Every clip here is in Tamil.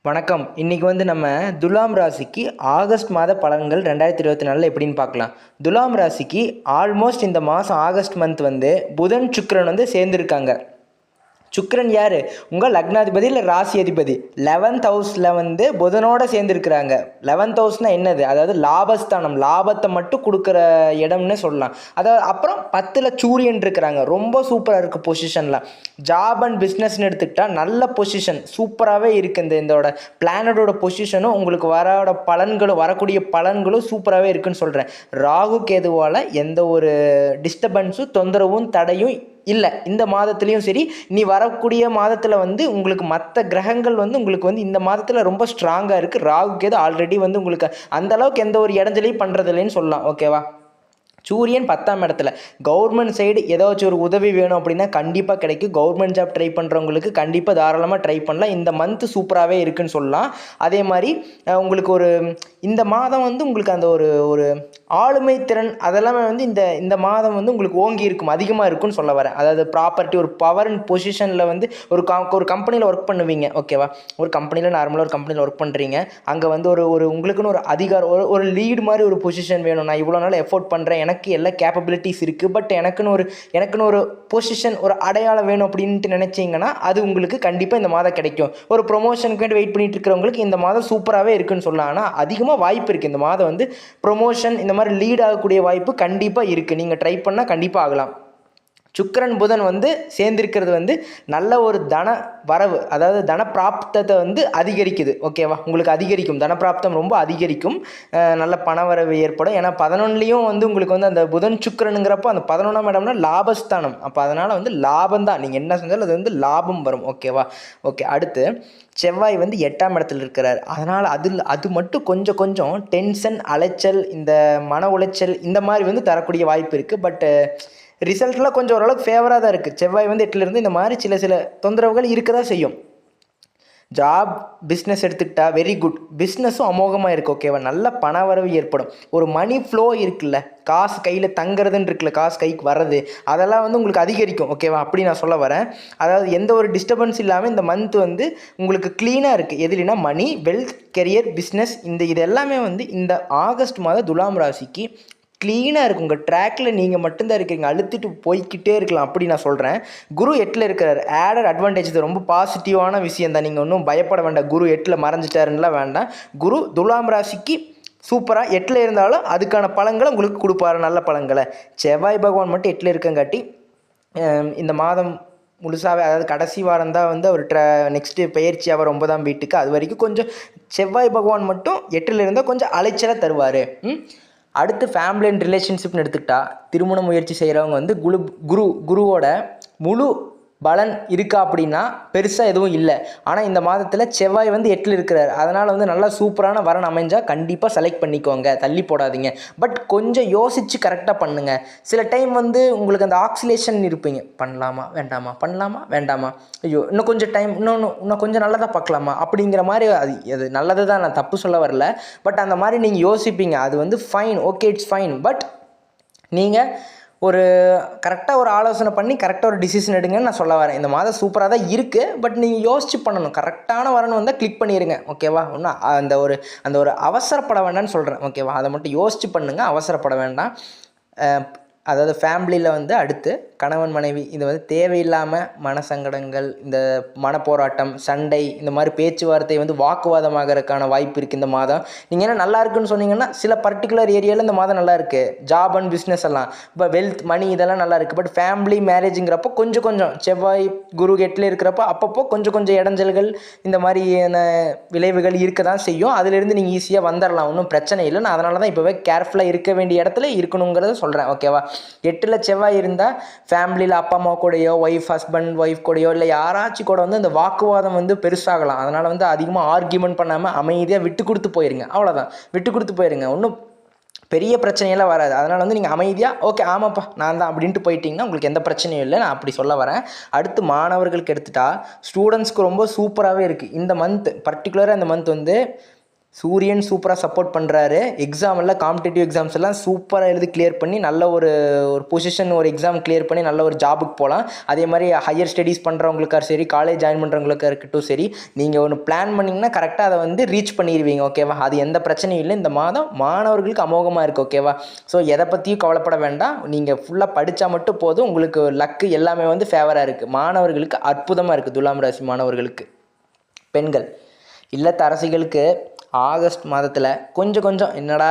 வணக்கம். இன்னைக்கு நம்ம துலாம் ராசிக்கு ஆகஸ்ட் மாத பலன்கள் 2024 எப்படின்னு பார்க்கலாம். துலாம் ராசிக்கு ஆல்மோஸ்ட் இந்த மாதம் ஆகஸ்ட் மந்த் புதன் சுக்கிரன் சேர்ந்துருக்காங்க. சுக்கிரன் யார்? உங்கள் லக்னாதிபதி இல்லை ராசி அதிபதி. 11th ஹவுஸில் புதனோட சேர்ந்துருக்கிறாங்க. 11th ஹவுஸ்னால் என்னது? அதாவது லாபஸ்தானம், லாபத்தை மட்டும் கொடுக்குற இடம்னு சொல்லலாம். அதாவது அப்புறம் 10ல் சூரியன் இருக்கிறாங்க. ரொம்ப சூப்பராக இருக்குது பொசிஷனில். ஜாப் அண்ட் பிஸ்னஸ்ன்னு எடுத்துக்கிட்டால் நல்ல பொசிஷன் சூப்பராகவே இருக்குது. இதோட பிளானட்டோட பொசிஷனும் உங்களுக்கு வரக்கூடிய பலன்களும் சூப்பராகவே இருக்குன்னு சொல்கிறேன். ராகு கேதுவால் எந்த ஒரு டிஸ்டர்பன்ஸும் தொந்தரவும் தடையும் இல்லை. இந்த மாதத்துலேயும் சரி, நீ வரக்கூடிய மாதத்தில் உங்களுக்கு மற்ற கிரகங்கள் உங்களுக்கு இந்த மாதத்தில் ரொம்ப ஸ்ட்ராங்காக இருக்குது. ராகு கேது ஆல்ரெடி உங்களுக்கு அந்தளவுக்கு எந்த ஒரு இடைஞ்சலையும் பண்ணுறதில்லைன்னு சொல்லலாம். ஓகேவா? சூரியன் 10ஆம் இடத்துல. கவர்மெண்ட் சைடு ஏதாச்சும் ஒரு உதவி வேணும் அப்படின்னா கண்டிப்பாக கிடைக்கும். கவர்மெண்ட் ஜாப் ட்ரை பண்ணுறவங்களுக்கு கண்டிப்பாக தாராளமாக ட்ரை பண்ணலாம். இந்த மந்த்து சூப்பராகவே இருக்குன்னு சொல்லலாம். அதே மாதிரி உங்களுக்கு இந்த மாதம் உங்களுக்கு அந்த ஒரு ஆளுமை திறன் அதெல்லாமே இந்த மாதம் உங்களுக்கு ஓங்கி இருக்கும், அதிகமாக இருக்குன்னு சொல்ல வரேன். அதாவது ப்ராப்பர்ட்டி, ஒரு பவர் அண்ட் பொசிஷனில் ஒரு கம்பெனியில் ஒர்க் பண்ணுவீங்க. ஓகேவா? ஒரு கம்பெனியில் நார்மலாக ஒரு கம்பெனியில் ஒர்க் பண்ணுறீங்க. அங்கே ஒரு உங்களுக்குன்னு ஒரு அதிகாரம், ஒரு லீடு மாதிரி ஒரு பொசிஷன் வேணும். நான் இவ்வளோ நாள் எஃபோர்ட் பண்ணுறேன், எனக்கு எல்லா கேப்பபிலிட்டிஸ் இருக்குது, பட் எனக்குன்னு ஒரு பொசிஷன், ஒரு அடையாளம் வேணும் அப்படின்ட்டு நினச்சிங்கன்னா அது உங்களுக்கு கண்டிப்பாக இந்த மாதம் கிடைக்கும். ஒரு ப்ரொமோஷனுக்கு வேண்டி வெயிட் பண்ணிட்டு இருக்கிறவங்களுக்கு இந்த மாதம் சூப்பராகவே இருக்குன்னு சொல்லலாம். ஆனால் அதிகமாக வாய்ப்பு இருக்குது இந்த மாதம் ப்ரொமோஷன் இந்த மாதிரி லீட் ஆகக்கூடிய வாய்ப்பு கண்டிப்பாக இருக்குது. நீங்கள் ட்ரை பண்ணால் கண்டிப்பாக ஆகலாம். சுக்கிரன் புதன் சேர்ந்திருக்கிறது நல்ல ஒரு தன வரவு, அதாவது தன பிராப்தத்தை அதிகரிக்குது. ஓகேவா? உங்களுக்கு அதிகரிக்கும், தனப்பிராப்தம் ரொம்ப அதிகரிக்கும். நல்ல பணவரவு ஏற்படும். ஏன்னா 11லேயும் உங்களுக்கு அந்த புதன் சுக்கிரனுங்கிறப்போ அந்த 11ஆம் இடம்னா லாபஸ்தானம். அப்போ அதனால் லாபம் தான். நீங்கள் என்ன செஞ்சாலும் அது லாபம் வரும். ஓகேவா? ஓகே. அடுத்து செவ்வாய் 8ஆம் இடத்துல இருக்கிறார். அதனால் அது மட்டும் கொஞ்சம் டென்ஷன், அலைச்சல், இந்த மன உளைச்சல் இந்த மாதிரி தரக்கூடிய வாய்ப்பு இருக்குது. பட்டு ரிசல்ட்லாம் கொஞ்சம் ஓரளவுக்கு ஃபேவராக தான் இருக்குது. செவ்வாய் 8லேருந்து இந்த மாதிரி சில தொந்தரவுகள் இருக்க தான் செய்யும். ஜாப், பிஸ்னஸ் எடுத்துக்கிட்டா வெரி குட். பிஸ்னஸும் அமோகமாக இருக்குது. ஓகேவா? நல்ல பண வரவு ஏற்படும். ஒரு மணி ஃப்ளோ இருக்குல்ல, காசு கையில் தங்குறதுன்னு இருக்குல்ல, காசு கைக்கு வர்றது, அதெல்லாம் உங்களுக்கு அதிகரிக்கும். ஓகேவா? அப்படி நான் சொல்ல வரேன். அதாவது எந்த ஒரு டிஸ்டர்பன்ஸ் இல்லாமல் இந்த மந்த் உங்களுக்கு க்ளீனாக இருக்குது. எதுலனா மணி, வெல்த், கெரியர், பிஸ்னஸ், இது எல்லாமே இந்த ஆகஸ்ட் மாதம் துலாம் ராசிக்கு க்ளீனாக இருக்கும். உங்கள் ட்ராக்கில் நீங்கள் மட்டும்தான் இருக்கிறீங்க. அழுத்திட்டு போய்கிட்டே இருக்கலாம். அப்படி நான் சொல்கிறேன். குரு 8ல் இருக்கிறார். Added advantage. இது ரொம்ப பாசிட்டிவான விஷயம் தான். நீங்கள் ஒன்றும் பயப்பட வேண்டாம். குரு 8ல் மறைஞ்சிட்டாருன்னெலாம் வேண்டாம். குரு துலாம் ராசிக்கு சூப்பராக 8ல் இருந்தாலும் அதுக்கான பலன்களை உங்களுக்கு கொடுப்பாரு, நல்ல பலன்களை. செவ்வாய் பகவான் மட்டும் 8ல் இருக்கங்காட்டி இந்த மாதம் முழுசாகவே, அதாவது கடைசி வாரம் தான் அவர் நெக்ஸ்ட்டு பயிற்சி அவர் 9ஆம் வீட்டுக்கு. அது வரைக்கும் கொஞ்சம் செவ்வாய் பகவான் மட்டும் 8ல் இருந்தால் கொஞ்சம் அலைச்சலாக தருவார். அடுத்து ஃபேமிலி அண்ட் ரிலேஷன்ஷிப்னு எடுத்துக்கிட்டா, திருமண முயற்சி செய்கிறவங்க குருவோட முழு பலன் இருக்கா அப்படின்னா பெருசாக எதுவும் இல்லை. ஆனால் இந்த மாதத்தில் செவ்வாய் 8ல் இருக்கிறார். அதனால் நல்லா சூப்பரான வரன் அமைஞ்சால் கண்டிப்பாக செலக்ட் பண்ணிக்கோங்க, தள்ளி போடாதீங்க. பட் கொஞ்சம் யோசித்து கரெக்டாக பண்ணுங்கள். சில டைம் உங்களுக்கு அந்த ஆக்சிலேஷன் இருப்பீங்க, பண்ணலாமா வேண்டாமா, பண்ணலாமா வேண்டாமா, ஐயோ இன்னும் கொஞ்சம் டைம், இன்னும் கொஞ்சம் நல்லதாக பார்க்கலாமா அப்படிங்கிற மாதிரி. அது நல்லது தான், நான் தப்பு சொல்ல வரல. பட் அந்த மாதிரி நீங்கள் யோசிப்பீங்க. அது fine, okay, it's fine. But நீங்கள் ஒரு கரெக்டாக ஒரு ஆலோசனை பண்ணி கரெக்டாக ஒரு டிசிஷன் எடுங்கன்னு நான் சொல்ல வரேன். இந்த மாதம் சூப்பராக தான் இருக்குது. பட் நீங்கள் யோசிச்சு பண்ணணும். கரெக்டான வரணும் கிளிக் பண்ணிடுங்க. ஓகேவா? ஒன்றும் அந்த ஒரு அவசரப்பட வேண்டாம்னு சொல்கிறேன். ஓகேவா? அதை மட்டும் யோசிச்சு பண்ணுங்கள், அவசரப்பட வேண்டாம். அதாவது ஃபேமிலியில் அடுத்து கணவன் மனைவி இது தேவையில்லாமல் மனசங்கடங்கள், இந்த மனப்போராட்டம், சண்டை, இந்த மாதிரி பேச்சுவார்த்தை வாக்குவாதமாகறதுக்கான வாய்ப்பு இருக்குது இந்த மாதம். நீங்கள் என்ன நல்லா இருக்குன்னு சொன்னீங்கன்னா சில பர்டிகுலர் ஏரியாவில் இந்த மாதம் நல்லா இருக்குது. ஜாப் அண்ட் பிஸ்னஸ் எல்லாம், இப்போ வெல்த், மணி இதெல்லாம் நல்லா இருக்குது. பட் ஃபேமிலி, மேரேஜுங்கிறப்போ கொஞ்சம் செவ்வாய் குரு 8ல் இருக்கிறப்போ அப்பப்போ கொஞ்சம் இடைஞ்சல்கள், இந்த மாதிரியான விளைவுகள் இருக்க தான் செய்யும். அதிலிருந்து நீங்கள் ஈஸியாக வந்துடலாம், ஒன்றும் பிரச்சனை இல்லை. நான் அதனால தான் இப்போவே கேர்ஃபுல்லாக இருக்க வேண்டிய இடத்துல இருக்கணுங்கிறத சொல்கிறேன். ஓகேவா? 8ல் செவ்வாய் இருந்தால் ஃபேமிலியில் அப்பா அம்மா கூடயோ, ஹஸ்பண்ட் ஒய்ஃப் கூடயோ, இல்லை யாராச்சும் கூட இந்த வாக்குவாதம் பெருசாகலாம். அதனால் அதிகமாக ஆர்கியூமெண்ட் பண்ணாமல் அமைதியாக விட்டு கொடுத்து போயிருங்க. அவ்வளோதான், விட்டு கொடுத்து போயிருங்க. ஒன்றும் பெரிய பிரச்சனையெல்லாம் வராது. அதனால் நீங்கள் அமைதியாக ஓகே ஆமாப்பா நான் தான் அப்படின்ட்டு போயிட்டீங்கன்னா உங்களுக்கு எந்த பிரச்சனையும் இல்லை. நான் அப்படி சொல்ல வரேன். அடுத்து மாணவர்களுக்கு எடுத்துட்டா, ஸ்டூடெண்ட்ஸ்க்கு ரொம்ப சூப்பராகவே இருக்குது இந்த மந்த். பர்டிகுலராக இந்த மந்த் சூரியன் சூப்பராக சப்போர்ட் பண்ணுறாரு. எக்ஸாம் எல்லாம் காம்படிட்டிவ் எக்ஸாம்ஸ் எல்லாம் சூப்பராக எழுதி கிளியர் பண்ணி நல்ல ஒரு ஒரு பொசிஷன், ஒரு எக்ஸாம் கிளியர் பண்ணி நல்ல ஒரு ஜாபுக்கு போகலாம். அதே மாதிரி ஹையர் ஸ்டடீஸ் பண்ணுறவங்களுக்கா சரி, காலேஜ் ஜாயின் பண்ணுறவங்களுக்கா இருக்கட்டும் சரி, நீங்கள் ஒன்று பிளான் பண்ணிங்கன்னா கரெக்டாக அதை வந்து ரீச் பண்ணிடுவீங்க. ஓகேவா? அது எந்த பிரச்சனையும் இல்லை. இந்த மாதம் மாணவர்களுக்கு அமோகமாக இருக்குது. ஓகேவா? ஸோ எதை பற்றியும் கவலைப்பட வேண்டாம். நீங்கள் ஃபுல்லாக படித்தா மட்டும் போதும். உங்களுக்கு லக்கு எல்லாமே வந்து ஃபேவராக இருக்குது. மாணவர்களுக்கு அற்புதமாக இருக்குது. துலாம் ராசி மாணவர்களுக்கு. பெண்கள் இல்லத்தரசிகளுக்கு ஆகஸ்ட் மாதத்தில் கொஞ்சம் என்னடா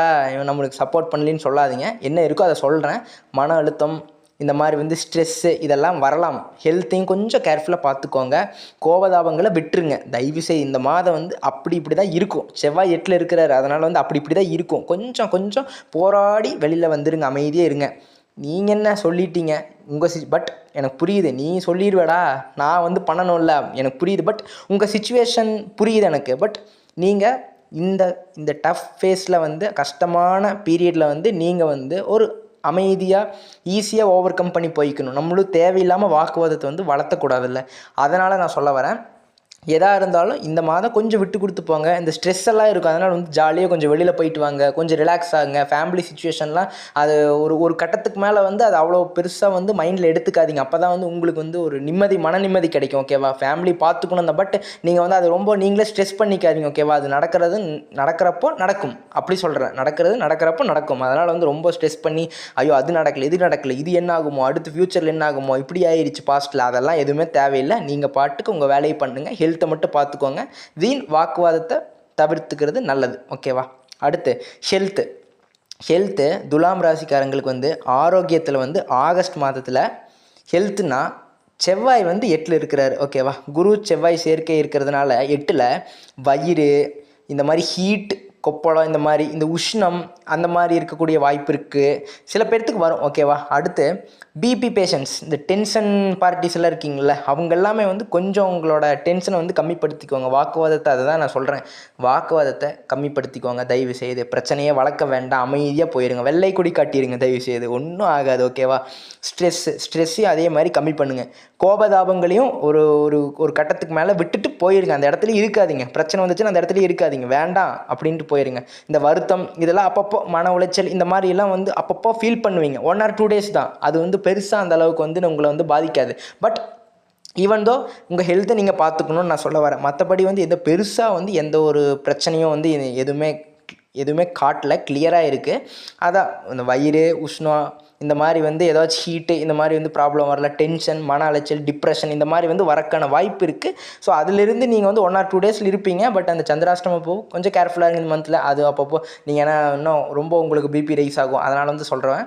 நம்மளுக்கு சப்போர்ட் பண்ணலின்னு சொல்லாதீங்க. என்ன இருக்கோ அதை சொல்கிறேன். மன அழுத்தம், இந்த மாதிரி வந்து ஸ்ட்ரெஸ்ஸு இதெல்லாம் வரலாம். ஹெல்த்தையும் கொஞ்சம் கேர்ஃபுல்லாக பார்த்துக்கோங்க. கோபதாபங்களை விட்டுருங்க தயவுசெய்து. இந்த மாதம் வந்து இப்படி தான் இருக்கும். செவ்வாய் 8ல் இருக்கிறாரு, அதனால் வந்து இப்படி தான் இருக்கும். கொஞ்சம் போராடி வெளியில் வந்துருங்க. அமைதியாக இருங்க. நீங்கள் என்ன சொல்லிட்டீங்க பட் எனக்கு புரியுது. நீ சொல்லிடுவேடா, நான் வந்து பண்ணணும்ல, எனக்கு புரியுது. பட் உங்கள் சிச்சுவேஷன் புரியுது எனக்கு. பட் நீங்கள் இந்த டஃப் ஃபேஸில் வந்து கஷ்டமான பீரியடில் வந்து நீங்கள் வந்து ஒரு அமைதியாக ஈஸியாக ஓவர் கம் பண்ணி போய்க்கணும். நம்மளும் தேவையில்லாமல் வாக்குவாதத்தை வந்து வளர்த்தக்கூடாதுல்ல. அதனால் நான் சொல்ல வரேன், எதாக இருந்தாலும் இந்த மாதம் கொஞ்சம் விட்டு கொடுத்து போங்க. இந்த ஸ்ட்ரெஸ் எல்லாம் இருக்கும். அதனால் வந்து ஜாலியாக கொஞ்சம் வெளியில் போயிட்டு வாங்க. கொஞ்சம் ரிலாக்ஸ் ஆகுங்க. ஃபேமிலி சிச்சுவேஷன்லாம் அது ஒரு கட்டத்துக்கு மேலே வந்து அது அவ்வளோ பெருசாக வந்து மைண்டில் எடுத்துக்காதீங்க. அப்போ தான் வந்து உங்களுக்கு வந்து ஒரு மன நிம்மதி கிடைக்கும். ஓகேவா? ஃபேமிலி பார்த்துக்கணும் தான். பட் நீங்கள் வந்து அது ரொம்ப நீங்களே ஸ்ட்ரெஸ் பண்ணிக்காதீங்க. ஓகேவா? அது நடக்கிறப்போ நடக்கும். அப்படி சொல்கிறேன். நடக்கிறப்போ நடக்கும். அதனால் வந்து ரொம்ப ஸ்ட்ரெஸ் பண்ணி ஐயோ அது நடக்கலை, இது என்ன ஆகுமோ, அடுத்து ஃப்யூச்சரில் என்ன ஆகுமோ, இப்படி ஆயிடுச்சு பாஸ்ட்டில், அதெல்லாம் எதுவுமே தேவையில்லை. நீங்கள் பாட்டுக்கு உங்கள் வேலையை பண்ணுங்கள். ஹெல்த்தை மட்டும் பார்த்துக்கோங்க. வீண் வாக்குவாதத்தை தவிர்த்துக்கிறது நல்லது. ஓகேவா? அடுத்து ஹெல்த்து துலாம் ராசிக்காரங்களுக்கு வந்து ஆரோக்கியத்தில் வந்து ஆகஸ்ட் மாதத்தில் ஹெல்த்துனா செவ்வாய் வந்து 8ல் இருக்கிறாரு. ஓகேவா? குரு செவ்வாய் சேர்க்கை இருக்கிறதுனால 8ல் வயிறு, இந்த மாதிரி ஹீட், கொப்பளம், இந்த உஷ்ணம் அந்த மாதிரி இருக்கக்கூடிய வாய்ப்பு இருக்குது. சில பேர்த்துக்கு வரும். ஓகேவா? அடுத்து பிபி பேஷண்ட்ஸ், இந்த டென்ஷன் பார்ட்டிஸ் எல்லாம் இருக்கீங்கள, அவங்க எல்லாமே வந்து கொஞ்சம் உங்களோட டென்ஷனை வந்து கம்மிப்படுத்திக்கோங்க. வாக்குவாதத்தை, அதை தான் நான் சொல்கிறேன், வாக்குவாதத்தை கம்மிப்படுத்திக்கோங்க தயவு செய்து. பிரச்சனையே வளர்க்க வேண்டாம். அமைதியாக போயிருங்க. வெள்ளை கொடி காட்டிடுங்க தயவு செய்து. ஒன்றும் ஆகாது. ஓகேவா? ஸ்ட்ரெஸ்ஸையும் அதே மாதிரி கம்மி பண்ணுங்கள். கோபதாபங்களையும் ஒரு கட்டத்துக்கு மேலே விட்டுட்டு போயிருங்க. அந்த இடத்துல இருக்காதீங்க. பிரச்சனை வந்துச்சுன்னா அந்த இடத்துல இருக்காதீங்க. வேண்டாம் அப்படின்ட்டு போயிருங்க. இந்த வருத்தம் இதெல்லாம் அப்பப்போ, மன உளைச்சல் இந்த மாதிரிலாம் வந்து அப்பப்போ ஃபீல் பண்ணுவீங்க. 1 or 2 days தான். அது வந்து பெருசாக அந்த அளவுக்கு வந்து உங்களை வந்து பாதிக்காது. பட் ஈவன் தோ உங்கள் ஹெல்த்தை நீங்கள் பார்த்துக்கணுன்னு நான் சொல்ல வரேன். மற்றபடி வந்து பெருசாக வந்து எந்த ஒரு பிரச்சனையும் வந்து எதுவுமே காட்டல, கிளியராக இருக்குது. அதான் இந்த வயிறு, உஷ்ணம், இந்த மாதிரி வந்து ஏதாச்சும் ஹீட்டு, இந்த மாதிரி வந்து ப்ராப்ளம் வரல. டென்ஷன், மன அலைச்சல், டிப்ரெஷன் இந்த மாதிரி வந்து வரக்கான வாய்ப்பு இருக்குது. ஸோ அதிலிருந்து நீங்கள் வந்து 1 or 2 days இருப்பீங்க. பட் அந்த சந்திராஷ்டமம் அப்போ கொஞ்சம் கேர்ஃபுல்லாக இருங்க இந்த மந்தில். அது அப்பப்போ நீங்கள் ஏன்னா இன்னும் ரொம்ப உங்களுக்கு பிபி ரைஸ் ஆகும். அதனால் வந்து சொல்கிறேன்.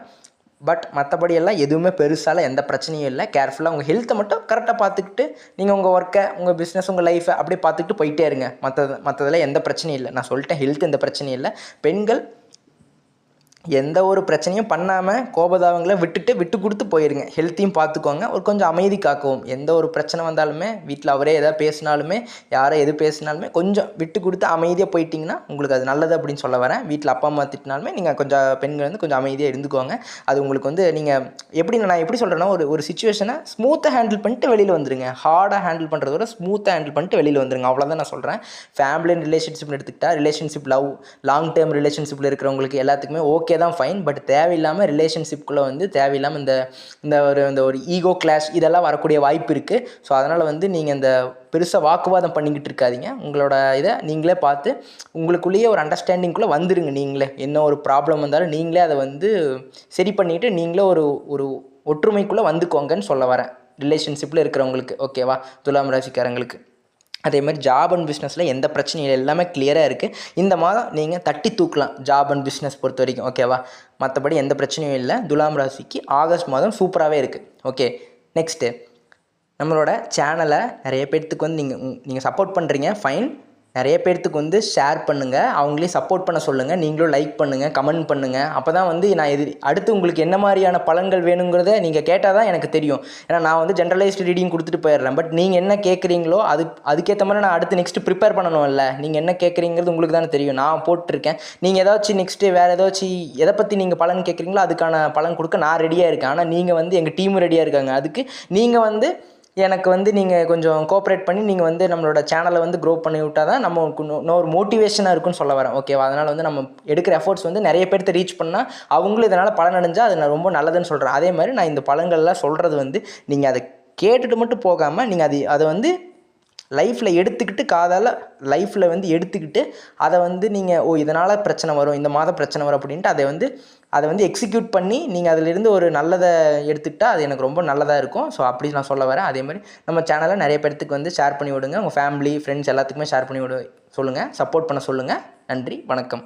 பட் மற்றபடி எல்லாம் எதுவுமே பெருசால எந்த பிரச்சனையும் இல்லை. கேர்ஃபுல்லாக உங்கள் ஹெல்த்தை மட்டும் கரெக்டாக பார்த்துக்கிட்டு நீங்கள் உங்கள் ஒர்க்கை, உங்கள் பிஸ்னஸ், உங்கள் லைஃப்பை அப்படியே பார்த்துக்கிட்டு போயிட்டே இருங்க. மற்றதில் எந்த பிரச்சனையும் இல்லை. நான் சொல்லிட்டேன், ஹெல்த் எந்த பிரச்சனையும் இல்லை. பெண்கள் எந்த ஒரு பிரச்சனையும் பண்ணாமல் கோபதாபங்களை விட்டு கொடுத்து போயிருங்க. ஹெல்த்தையும் பார்த்துக்கோங்க. ஒரு கொஞ்சம் அமைதி காக்கவும். எந்த ஒரு பிரச்சனை வந்தாலுமே வீட்டில் அவரே எதாவது பேசினாலுமே, யாரை எது பேசினாலுமே கொஞ்சம் விட்டு கொடுத்து அமைதியாக போயிட்டிங்கன்னா உங்களுக்கு அது நல்லது அப்படின்னு சொல்ல வரேன். வீட்டில் அப்பா அம்மா திட்டினாலுமே நீங்கள் கொஞ்சம் பெண்கள் வந்து கொஞ்சம் அமைதியாக இருந்துக்கோங்க. அது உங்களுக்கு வந்து நீங்கள் நான் எப்படி சொல்கிறேன்னா, ஒரு சுச்சுவேஷனை ஸ்மூத்தாக ஹேண்டில் பண்ணிட்டு வெளியில் வந்துடுங்க. ஹார்டாக ஹேண்டில் பண்ணுறதோட ஸ்மூத்தாக ஹேண்டில் பண்ணிட்டு வெளியில் வந்துடுங்க. அவ்வளோதான் நான் சொல்கிறேன். ஃபேமிலி அண்ட் ரிலேஷன்ஷிப்னு எடுத்துக்கிட்டால், ரிலேஷன்ஷிப், லவ், லாங் டேர்ம் ரிலேஷன்ஷிப்பில் இருக்கிறவங்களுக்கு எல்லாத்துக்குமே ஓகே தான், ஃபைன். பட் தேவையில்லாமல் ரிலேஷன்ஷிப்குள்ளே வந்து தேவையில்லாமல் இந்த ஒரு ஈகோ கிளாஷ் இதெல்லாம் வரக்கூடிய வாய்ப்பு இருக்குது. ஸோ அதனால் வந்து நீங்கள் இந்த பெருசாக வாக்குவாதம் பண்ணிக்கிட்டு இருக்காதீங்க. உங்களோட இதை நீங்களே பார்த்து உங்களுக்குள்ளேயே ஒரு அண்டர்ஸ்டாண்டிங்குள்ளே வந்துடுங்க. நீங்களே என்ன ஒரு ப்ராப்ளம் வந்தாலும் நீங்களே அதை வந்து சரி பண்ணிவிட்டு நீங்களே ஒரு ஒற்றுமைக்குள்ளே வந்துக்கோங்கன்னு சொல்ல வரேன், ரிலேஷன்ஷிப்பில் இருக்கிறவங்களுக்கு. ஓகேவா? துலாம் ராசிக்காரங்களுக்கு அதே மாதிரி ஜாப் அண்ட் பிஸ்னஸில் எந்த பிரச்சனையும் இல்லை. எல்லாமே கிளியராக இருக்குது. இந்த மாதம் நீங்கள் தட்டி தூக்கலாம் ஜாப் அண்ட் பிஸ்னஸ் பொறுத்த வரைக்கும். ஓகேவா? மற்றபடி எந்த பிரச்சனையும் இல்லை. துலாம் ராசிக்கு ஆகஸ்ட் மாதம் சூப்பராகவே இருக்குது. ஓகே, நெக்ஸ்ட்டு நம்மளோட சேனலை நிறைய பேர்த்துக்கு வந்து நீங்கள் சப்போர்ட் பண்ணுறீங்க, ஃபைன். நிறைய பேர்த்துக்கு வந்து ஷேர் பண்ணுங்கள், அவங்களையும் சப்போர்ட் பண்ண சொல்லுங்கள், நீங்களும் லைக் பண்ணுங்கள், கமெண்ட் பண்ணுங்கள். அப்போ தான் வந்து நான் அடுத்து உங்களுக்கு என்ன மாதிரியான பலன்கள் வேணுங்கிறத நீங்கள் கேட்டால் தான் எனக்கு தெரியும். ஏன்னா நான் வந்து ஜென்ரலைஸ்டு ரீடிங் கொடுத்துட்டு போயிடுறேன். பட் நீங்கள் என்ன கேட்குறீங்களோ அதுக்கேற்ற மாதிரி நான் அடுத்து நெக்ஸ்ட்டு ப்ரிப்பேர் பண்ணணும்ல. நீங்கள் என்ன கேட்குறீங்கிறது உங்களுக்கு தானே தெரியும். நான் போட்டிருக்கேன். நீங்கள் ஏதாச்சும் நெக்ஸ்ட்டு வேறு ஏதாச்சும் எதை பற்றி நீங்கள் பலன் கேட்குறீங்களோ அதுக்கான பலன் கொடுக்க நான் ரெடியாக இருக்கேன். ஆனால் நீங்கள் வந்து எங்கள் டீமும் ரெடியாக இருக்காங்க. அதுக்கு நீங்கள் வந்து எனக்கு வந்து நீங்கள் கொஞ்சம் கோஆப்ரேட் பண்ணி நீங்கள் வந்து நம்மளோட சேனலை வந்து க்ரோ பண்ணி விட்டால் தான் நம்ம இன்னொரு மோட்டிவேஷனாக இருக்குன்னு சொல்ல வரேன். ஓகேவா? அதனால் வந்து நம்ம எடுக்கிற எஃபோர்ட்ஸ் வந்து நிறைய பேர்த்த ரீச் பண்ணால் அவங்களும் இதனால் பலன் அடைஞ்சால் அது நான் ரொம்ப நல்லதுன்னு சொல்கிறேன். அதே மாதிரி நான் இந்த பலன்கள்லாம் சொல்கிறது வந்து நீங்கள் அதை கேட்டுட்டு மட்டும் போகாமல் நீங்கள் அதை வந்து லைஃப்பில் எடுத்துக்கிட்டு லைஃப்பில் வந்து எடுத்துக்கிட்டு அதை வந்து நீங்கள் இதனால் பிரச்சனை வரும், இந்த மாதம் பிரச்சனை வரும் அப்படின்ட்டு அதை வந்து எக்ஸிக்யூட் பண்ணி நீங்கள் அதிலிருந்து ஒரு நல்லதை எடுத்துக்கிட்டால் அது எனக்கு ரொம்ப நல்லதாக இருக்கும். ஸோ அப்படி நான் சொல்ல வரேன். அதே மாதிரி நம்ம சேனலை நிறைய பேர்த்துக்கு வந்து ஷேர் பண்ணி விடுங்க. உங்கள் ஃபேமிலி ஃப்ரெண்ட்ஸ் எல்லாத்துக்குமே ஷேர் பண்ணி சொல்லுங்கள், சப்போர்ட் பண்ண சொல்லுங்கள். நன்றி, வணக்கம்.